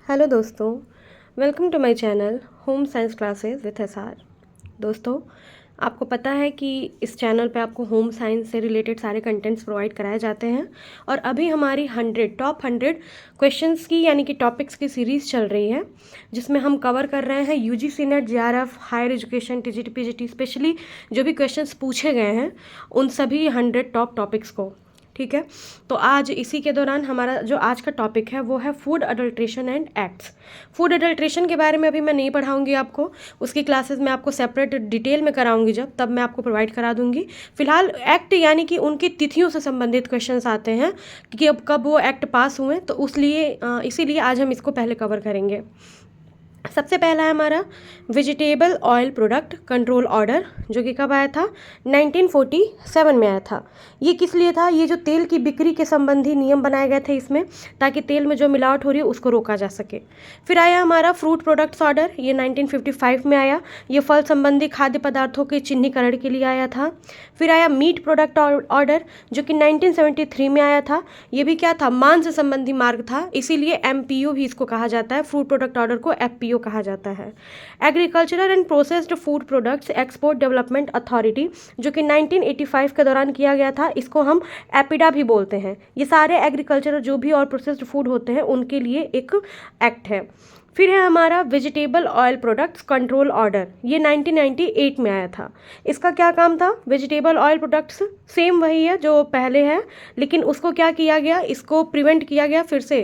Hello दोस्तों, welcome to my channel home science classes with SR. दोस्तों, आपको पता है कि इस चैनल पे आपको होम साइंस से रिलेटेड सारे कंटेंट्स प्रोवाइड कराए जाते हैं और अभी हमारी टॉप 100 क्वेश्चंस की यानी कि टॉपिक्स की सीरीज़ चल रही है, जिसमें हम कवर कर रहे हैं UGC NET, JRF, higher education, TGT, PGT, specially जो भी क्वेश्चंस पूछे गए हैं उन सभी 100 टॉप टॉपिक्स को। ठीक है, तो आज इसी के दौरान हमारा जो आज का टॉपिक है वो है food adulteration and acts. Food adulteration के बारे में अभी मैं नहीं पढ़ाऊंगी आपको, उसकी क्लासेस मैं आपको सेपरेट डिटेल में कराऊंगी, तब मैं आपको प्रोवाइड करा दूंगी। फिलहाल एक्ट यानी कि उनकी तिथियों से संबंधित क्वेश्चंस आते हैं कि अब कब वो एक्ट पास हुए, तो इसीलिए आज हम इसको पहले कवर करेंगे। सबसे पहला है हमारा vegetable oil product control order, जो कि कब आया था? 1947 में आया था। ये किस लिए था? ये जो तेल की बिक्री के संबंधी नियम बनाए गए थे इसमें, ताकि तेल में जो मिलावट हो रही है उसको रोका जा सके। फिर आया हमारा फ्रूट प्रोडक्ट्स ऑर्डर, ये 1955 में आया। ये फल संबंधी खाद्य पदार्थों के चिन्हीकरण के लिए आया था। फिर आया मीट प्रोडक्ट ऑर्डर, जो कि 1973 में आया था। ये भी क्या था? मांस संबंधी मार्ग था, इसीलिए एमपीओ भी इसको कहा जाता है। फ्रूट प्रोडक्ट ऑर्डर को एफपीओ कहा जाता है। Agricultural and processed food products export development authority, जो कि 1985 के दौरान किया गया था, इसको हम एपिडा भी बोलते हैं। ये सारे एग्रीकल्चरल जो भी और प्रोसेस्ड फूड होते हैं उनके लिए एक एक्ट है। फिर है हमारा vegetable oil products control order, ये 1998 में आया था। इसका क्या काम था? वेजिटेबल ऑयल प्रोडक्ट्स सेम वही है जो पहले है, लेकिन उसको क्या किया गया? इसको प्रिवेंट किया गया, फिर से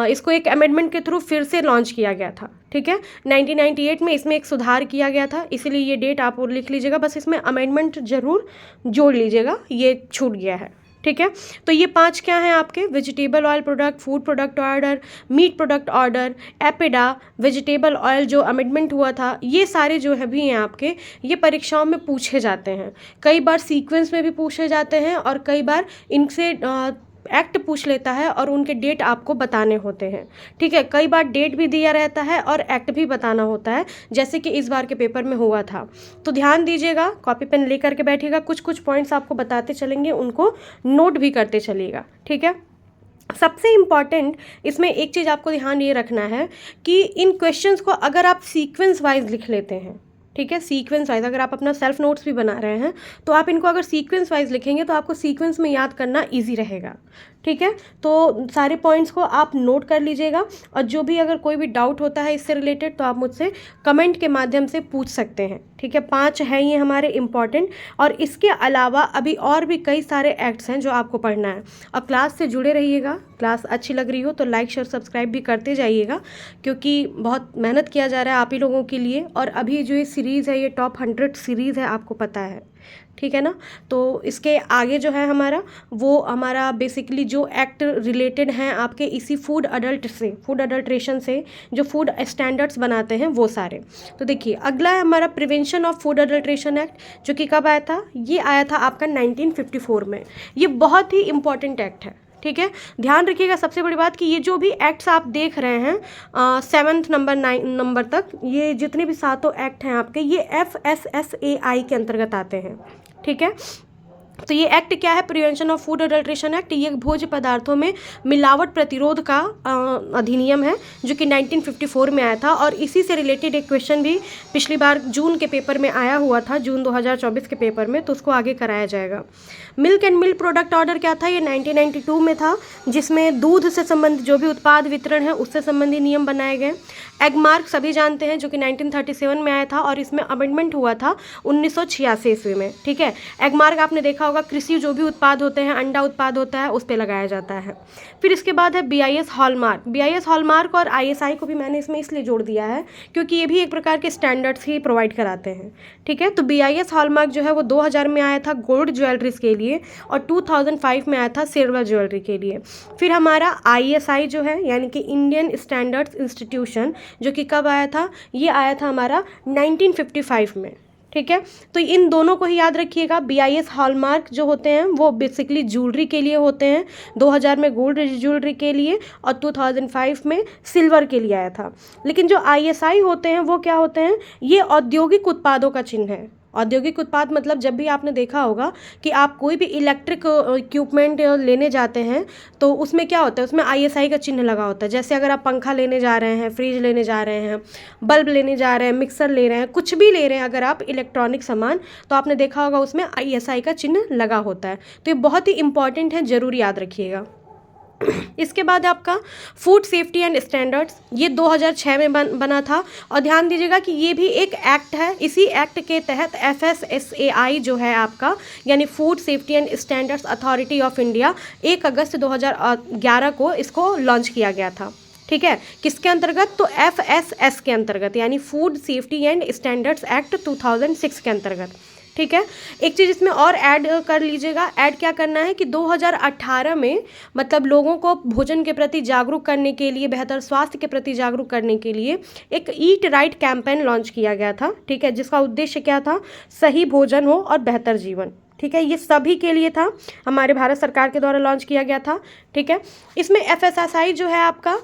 इसको एक अमेंडमेंट के थ्रू फिर से लॉन्च किया गया था। ठीक है, 1998 में इसमें एक सुधार किया गया था, इसीलिए ये डेट आप लिख लीजिएगा, बस इसमें अमेंडमेंट जरूर जोड़ लीजिएगा, ये छूट गया है। ठीक है, तो ये 5 क्या हैं आपके? Vegetable oil product, food product order, meat product order, APEDA, vegetable oil जो अमेंडमेंट हुआ था, ये सारे जो है भी हैं आपके, ये परीक्षाओं में पूछे जाते हैं। कई बार सीक्वेंस में भी पूछे जाते हैं और कई बार इनसे एक्ट पूछ लेता है और उनके डेट आपको बताने होते हैं। ठीक है, कई बार डेट भी दिया रहता है और एक्ट भी बताना होता है, जैसे कि इस बार के पेपर में हुआ था। तो ध्यान दीजिएगा, कॉपी पेन लेकर के बैठिएगा, कुछ कुछ पॉइंट्स आपको बताते चलेंगे, उनको नोट भी करते चलिएगा। ठीक है, सबसे इम्पॉर्टेंट इसमें एक चीज़ आपको ध्यान ये रखना है कि इन क्वेश्चंस को अगर आप सीक्वेंस वाइज लिख लेते हैं, ठीक है, सीक्वेंस वाइज अगर आप अपना सेल्फ नोट्स भी बना रहे हैं तो आप इनको अगर सीक्वेंस वाइज लिखेंगे तो आपको सीक्वेंस में याद करना इजी रहेगा। ठीक है, तो सारे पॉइंट्स को आप नोट कर लीजिएगा और जो भी अगर कोई भी डाउट होता है इससे रिलेटेड तो आप मुझसे कमेंट के माध्यम से पूछ सकते हैं। ठीक है, 5 हैं ये हमारे इम्पॉर्टेंट, और इसके अलावा अभी और भी कई सारे एक्ट्स हैं जो आपको पढ़ना है। अब क्लास से जुड़े रहिएगा, क्लास अच्छी लग रही हो तो लाइक शेयर सब्सक्राइब भी करते जाइएगा, क्योंकि बहुत मेहनत किया जा रहा है आप ही लोगों के लिए। और अभी जो ये सीरीज़ है, ये टॉप 100 सीरीज़ है, आपको पता है। ठीक है ना, तो इसके आगे जो है हमारा बेसिकली जो एक्ट रिलेटेड हैं आपके इसी फूड अडल्ट्रेशन से जो फूड स्टैंडर्ड्स बनाते हैं वो सारे। तो देखिए, अगला है हमारा prevention of food adulteration act, जो कि कब आया था? ये आया था आपका 1954 में। ये बहुत ही इंपॉर्टेंट एक्ट है। ठीक है, ध्यान रखिएगा सबसे बड़ी बात कि ये जो भी एक्ट्स आप देख रहे हैं 7th नंबर 9 नंबर तक, ये जितने भी 7 एक्ट हैं आपके, ये FSSAI के अंतर्गत आते हैं। ठीक है, तो ये एक्ट क्या है? Prevention of food adulteration act. ये भोज्य पदार्थों में मिलावट प्रतिरोध का अधिनियम है, जो कि 1954 में आया था। और इसी से रिलेटेड एक क्वेश्चन भी पिछली बार जून के पेपर में आया हुआ था, जून 2024 के पेपर में, तो उसको आगे कराया जाएगा। Milk and milk product order क्या था? ये 1992 में था, जिसमें दूध से संबंधित जो भी उत्पाद वितरण है उससे संबंधी नियम बनाए गए। एग मार्क सभी जानते हैं, जो कि 1937 में आया था और इसमें अमेंडमेंट हुआ था 1986 ईस्वी में। ठीक है, एग मार्क आपने देखा होगा, कृषि जो भी उत्पाद होते हैं, अंडा उत्पाद होता है, उस पर लगाया जाता है। फिर इसके बाद है BIS हॉलमार्क। BIS हॉलमार्क और ISI को भी मैंने इसमें इसलिए जोड़ दिया है क्योंकि ये भी एक प्रकार के स्टैंडर्ड्स ही प्रोवाइड कराते हैं। ठीक है, तो BIS हॉलमार्क जो है वो 2000 में आया था गोल्ड ज्वेलरीज के लिए और 2005 में आया था सिल्वर ज्वेलरी के लिए। फिर हमारा ISI जो है यानी कि इंडियन स्टैंडर्ड्स इंस्टीट्यूशन, जो कि कब आया था? ये आया था हमारा 1955 में। ठीक है, तो इन दोनों को ही याद रखिएगा। BIS हॉलमार्क जो होते हैं वो बेसिकली ज्वेलरी के लिए होते हैं, 2000 में गोल्ड ज्वेलरी के लिए और 2005 में सिल्वर के लिए आया था। लेकिन जो ISI होते हैं वो क्या होते हैं? ये औद्योगिक उत्पादों का चिन्ह है। औद्योगिक उत्पाद मतलब जब भी आपने देखा होगा कि आप कोई भी इलेक्ट्रिक इक्विपमेंट लेने जाते हैं तो उसमें क्या होता है, उसमें ISI का चिन्ह लगा होता है। जैसे अगर आप पंखा लेने जा रहे हैं, फ्रिज लेने जा रहे हैं, बल्ब लेने जा रहे हैं, मिक्सर ले रहे हैं, कुछ भी ले रहे हैं अगर आप इलेक्ट्रॉनिक सामान, तो आपने देखा होगा उसमें ISI का चिन्ह लगा होता है। तो ये बहुत ही इंपॉर्टेंट है, ज़रूर याद रखिएगा। इसके बाद आपका फूड सेफ्टी एंड स्टैंडर्ड्स, ये 2006 में बना था। और ध्यान दीजिएगा कि ये भी एक एक्ट है। इसी एक्ट के तहत FSSAI जो है आपका, यानी food safety and standards authority of India, 1 अगस्त 2011 को इसको लॉन्च किया गया था। ठीक है, किसके अंतर्गत? तो FSS के अंतर्गत, यानी food safety and standards act 2006 के अंतर्गत। ठीक है, एक चीज़ इसमें और ऐड कर लीजिएगा। ऐड क्या करना है कि 2018 में मतलब लोगों को भोजन के प्रति जागरूक करने के लिए, बेहतर स्वास्थ्य के प्रति जागरूक करने के लिए एक ईट राइट कैंपेन लॉन्च किया गया था। ठीक है, जिसका उद्देश्य क्या था? सही भोजन हो और बेहतर जीवन। ठीक है, ये सभी के लिए था, हमारे भारत सरकार के द्वारा लॉन्च किया गया था। ठीक है, इसमें FSSAI जो है आपका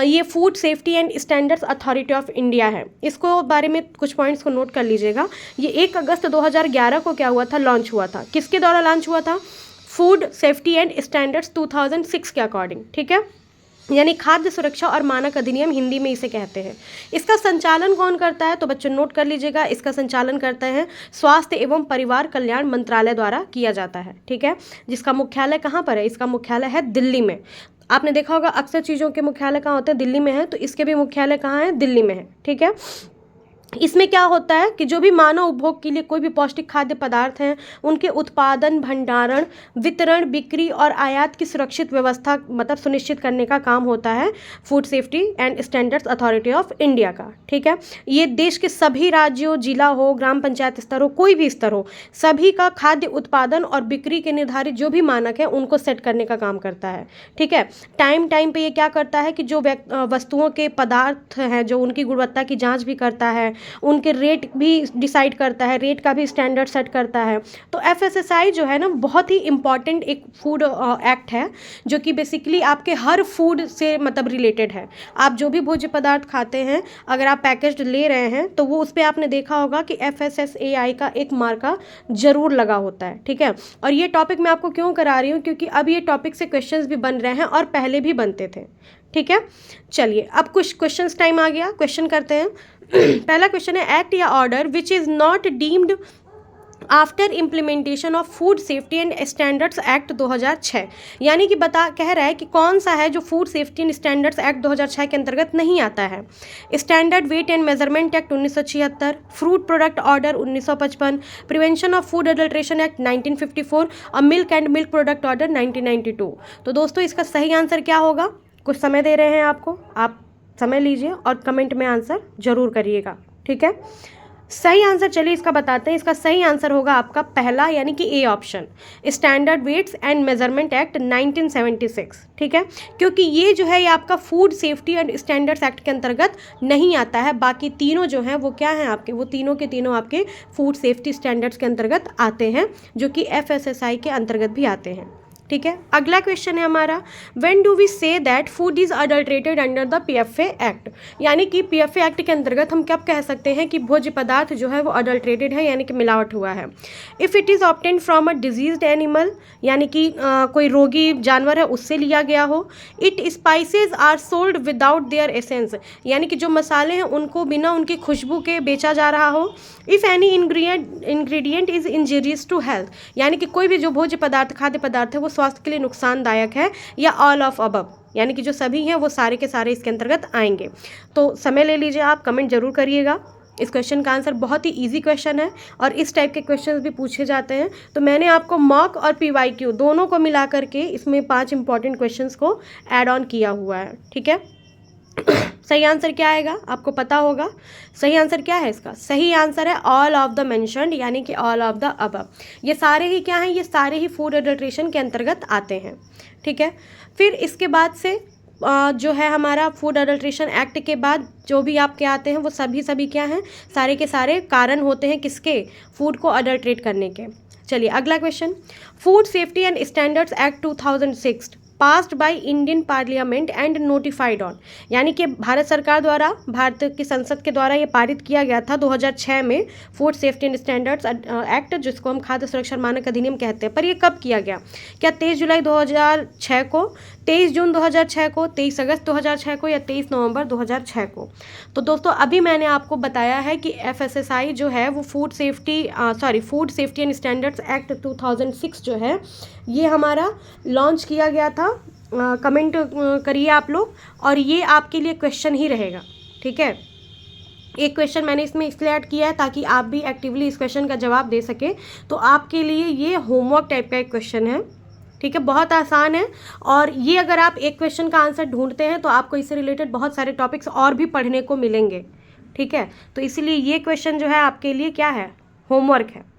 ये food safety and standards authority of India है। इसको बारे में कुछ पॉइंट्स को नोट कर लीजिएगा। ये 1 अगस्त 2011 को क्या हुआ था? लॉन्च हुआ था। किसके द्वारा लॉन्च हुआ था? फूड सेफ्टी एंड स्टैंडर्ड्स 2006 के अकॉर्डिंग। ठीक है, यानी खाद्य सुरक्षा और मानक अधिनियम हिंदी में इसे कहते हैं। इसका संचालन कौन करता है? तो बच्चों नोट कर लीजिएगा, इसका संचालन करते हैं स्वास्थ्य एवं परिवार कल्याण मंत्रालय द्वारा किया जाता है। ठीक है, जिसका मुख्यालय कहाँ पर है? इसका मुख्यालय है दिल्ली में। आपने देखा होगा अक्सर चीज़ों के मुख्यालय कहाँ होते हैं? दिल्ली में है, तो इसके भी मुख्यालय कहाँ है? दिल्ली में है। ठीक है, इसमें क्या होता है कि जो भी मानव उपभोग के लिए कोई भी पौष्टिक खाद्य पदार्थ हैं, उनके उत्पादन, भंडारण, वितरण, बिक्री और आयात की सुरक्षित व्यवस्था मतलब सुनिश्चित करने का काम होता है food safety and standards authority of India का। ठीक है, ये देश के सभी राज्यों, जिला हो, ग्राम पंचायत स्तर हो, कोई भी स्तर हो, सभी का खाद्य उत्पादन और बिक्री के निर्धारित जो भी मानक है उनको सेट करने का काम करता है। ठीक है, टाइम टाइम पे ये क्या करता है कि जो वस्तुओं के पदार्थ हैं, जो उनकी गुणवत्ता की जाँच भी करता है, उनके रेट भी डिसाइड करता है, रेट का भी स्टैंडर्ड सेट करता है। तो FSSAI जो है ना, बहुत ही इम्पॉर्टेंट एक फूड एक्ट है, जो कि बेसिकली आपके हर फूड से मतलब रिलेटेड है। आप जो भी भोज्य पदार्थ खाते हैं, अगर आप पैकेज्ड ले रहे हैं तो वो उस पर आपने देखा होगा कि FSSAI का एक मार्का जरूर लगा होता है। ठीक है, और ये टॉपिक मैं आपको क्यों करा रही हूँ? क्योंकि अब ये टॉपिक से क्वेश्चंस भी बन रहे हैं और पहले भी बनते थे। ठीक है, चलिए अब कुछ क्वेश्चंस टाइम आ गया, क्वेश्चन करते हैं। पहला क्वेश्चन है, एक्ट या order which is not deemed after implementation of food safety and standards act 2006, यानी कि कह रहा है कि कौन सा है जो food safety and standards act 2006 के अंतर्गत नहीं आता है। Standard weight and measurement act 1976, fruit product order 1955, prevention of food adulteration act 1954 और milk and milk product order 1992। तो दोस्तों इसका सही आंसर क्या होगा? कुछ समय दे रहे हैं आपको, आप समय लीजिए और कमेंट में आंसर जरूर करिएगा। ठीक है, सही आंसर चलिए इसका बताते हैं। इसका सही आंसर होगा आपका पहला, यानी कि A option, standard weights and measurement act 1976। ठीक है, क्योंकि ये जो है ये आपका food safety and standards act के अंतर्गत नहीं आता है। बाकी तीनों जो हैं वो क्या हैं आपके? वो तीनों के तीनों आपके फूड सेफ्टी स्टैंडर्ड्स के अंतर्गत आते हैं, जो कि FSSAI के अंतर्गत भी आते हैं। ठीक है, अगला क्वेश्चन है हमारा, when do we say that food is adulterated under the PFA act, यानी कि PFA एक्ट के अंतर्गत हम कब कह सकते हैं कि भोज्य पदार्थ जो है वो अडल्ट्रेटेड है, यानी कि मिलावट हुआ है। If it is obtain from a diseased animal, यानी कि कोई रोगी जानवर है उससे लिया गया हो। It spices are sold without their essence, यानी कि जो मसाले हैं उनको बिना उनकी खुशबू के बेचा जा रहा हो। If any ingredient is injurious to health, यानी कि कोई भी जो भोज्य पदार्थ, खाद्य पदार्थ है वो स्वास्थ्य के लिए नुकसानदायक है, या ऑल ऑफ अबव, यानी कि जो सभी हैं वो सारे के सारे इसके अंतर्गत आएंगे। तो समय ले लीजिए, आप कमेंट जरूर करिएगा। इस क्वेश्चन का आंसर बहुत ही इजी क्वेश्चन है और इस टाइप के क्वेश्चंस भी पूछे जाते हैं। तो मैंने आपको मॉक और PYQ दोनों को मिला करके इसमें 5 इंपॉर्टेंट क्वेश्चंस को ऐड ऑन किया हुआ है। ठीक है, सही आंसर क्या आएगा आपको पता होगा। सही आंसर क्या है इसका? सही आंसर है ऑल ऑफ द मेंशन्ड, यानी कि ऑल ऑफ द अबव। ये सारे ही क्या हैं? ये सारे ही फूड अडल्ट्रेशन के अंतर्गत आते हैं। ठीक है, फिर इसके बाद से जो है हमारा फूड अडल्ट्रेशन एक्ट के बाद जो भी आपके आते हैं वो सभी क्या हैं? सारे के सारे कारण होते हैं किसके? फूड को अडल्ट्रेट करने के। चलिए अगला question, food safety and standards act 2006 passed by Indian parliament and notified on, यानी कि भारत सरकार द्वारा, भारत की संसद के द्वारा ये पारित किया गया था 2006 में food safety and standards act, जिसको हम खाद्य सुरक्षा मानक अधिनियम कहते हैं। पर ये कब किया गया? क्या 23 जुलाई 2006 को, 23 जून 2006 को, 23 अगस्त 2006 को, या 23 नवंबर 2006 को? तो दोस्तों अभी मैंने आपको बताया है कि FSSAI जो है वो food safety and standards act 2006 जो है ये हमारा लॉन्च किया गया था। कमेंट करिए आप लोग, और ये आपके लिए क्वेश्चन ही रहेगा, ठीक है। एक क्वेश्चन मैंने इसमें इसलिए ऐड किया है ताकि आप भी एक्टिवली इस क्वेश्चन का जवाब दे सके। तो आपके लिए ये होमवर्क टाइप का एक क्वेश्चन है, ठीक है, बहुत आसान है। और ये अगर आप एक क्वेश्चन का आंसर ढूंढते हैं तो आपको इससे रिलेटेड बहुत सारे टॉपिक्स और भी पढ़ने को मिलेंगे, ठीक है। तो इसीलिए ये क्वेश्चन जो है आपके लिए क्या है, होमवर्क है।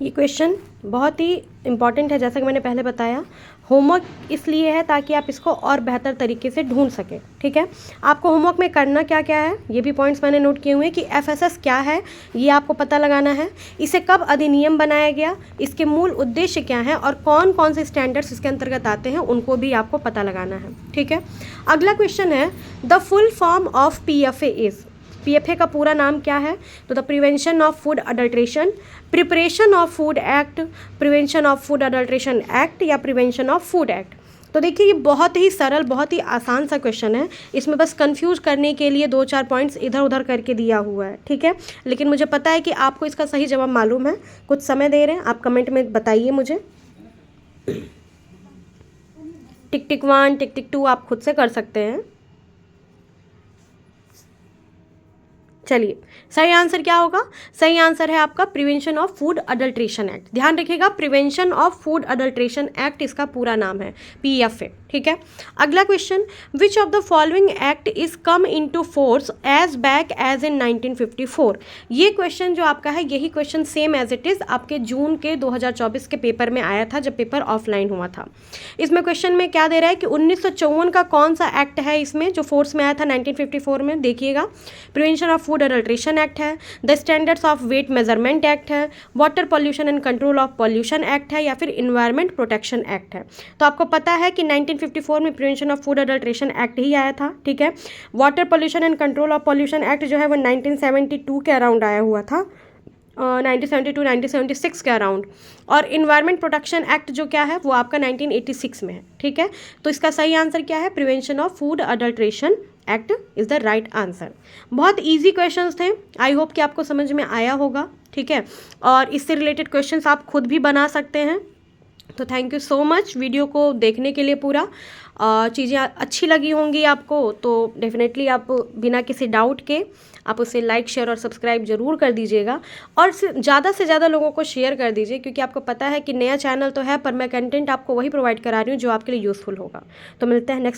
ये क्वेश्चन बहुत ही इम्पॉर्टेंट है, जैसा कि मैंने पहले बताया। होमवर्क इसलिए है ताकि आप इसको और बेहतर तरीके से ढूंढ सकें, ठीक है। आपको होमवर्क में करना क्या क्या है, ये भी पॉइंट्स मैंने नोट किए हुए हैं कि FSS क्या है, ये आपको पता लगाना है। इसे कब अधिनियम बनाया गया, इसके मूल उद्देश्य क्या हैं, और कौन कौन से स्टैंडर्ड्स इसके अंतर्गत आते हैं, उनको भी आपको पता लगाना है, ठीक है। अगला क्वेश्चन है, the full form of PFA is, PFA का पूरा नाम क्या है? तो the prevention of food adulteration, preparation of food act, prevention of food adulteration act, या प्रिवेंशन ऑफ फूड एक्ट। तो देखिए ये बहुत ही सरल, बहुत ही आसान सा क्वेश्चन है। इसमें बस कंफ्यूज करने के लिए 2-4 पॉइंट्स इधर उधर करके दिया हुआ है, ठीक है। लेकिन मुझे पता है कि आपको इसका सही जवाब मालूम है। कुछ समय दे रहे हैं, आप कमेंट में बताइए मुझे। टिक टिक 1, टिक टिक 2 आप खुद से कर सकते हैं। चलिए सही आंसर क्या होगा? सही आंसर है आपका prevention of food adulteration act. ध्यान रखिएगा, prevention of food adulteration act इसका पूरा नाम है, PFA, ठीक है। अगला question, which of the following act is come into force as back as in 1954। ये क्वेश्चन जो आपका है, यही question same as it is आपके जून के 2024 के पेपर में आया था, जब पेपर ऑफलाइन हुआ था। इसमें क्वेश्चन में क्या दे रहा है कि 1954 का कौन सा एक्ट है इसमें जो फोर्स में आया था 1954 में? देखिएगा, prevention of food adulteration act है, the standards of weight measurement act है, water pollution and control of pollution act है, या फिर इन्वायरमेंट प्रोटेक्शन एक्ट है। तो आपको पता है कि 1954 में prevention of food adulteration act ही आया था, ठीक है। Water pollution and control of pollution act जो है वो 1972 के अराउंड आया हुआ था, 1972-1976 के अराउंड। और इन्वायरमेंट प्रोटेक्शन एक्ट जो क्या है वो आपका 1986 में है, ठीक है। तो इसका सही आंसर क्या है? Prevention of food adulteration act is the right answer. बहुत इजी क्वेश्चंस थे, आई होप कि आपको समझ में आया होगा, ठीक है। और इससे रिलेटेड क्वेश्चंस आप खुद भी बना सकते हैं। तो thank you so much video को देखने के लिए। पूरा चीज़ें अच्छी लगी होंगी आपको तो डेफिनेटली आप बिना किसी डाउट के आप उसे लाइक, शेयर और सब्सक्राइब जरूर कर दीजिएगा, और ज़्यादा से ज़्यादा लोगों को शेयर कर दीजिए, क्योंकि आपको पता है कि नया चैनल तो है पर मैं कंटेंट आपको वही प्रोवाइड करा रही हूँ जो आपके लिए यूज़फुल होगा। तो मिलते हैं नेक्स्ट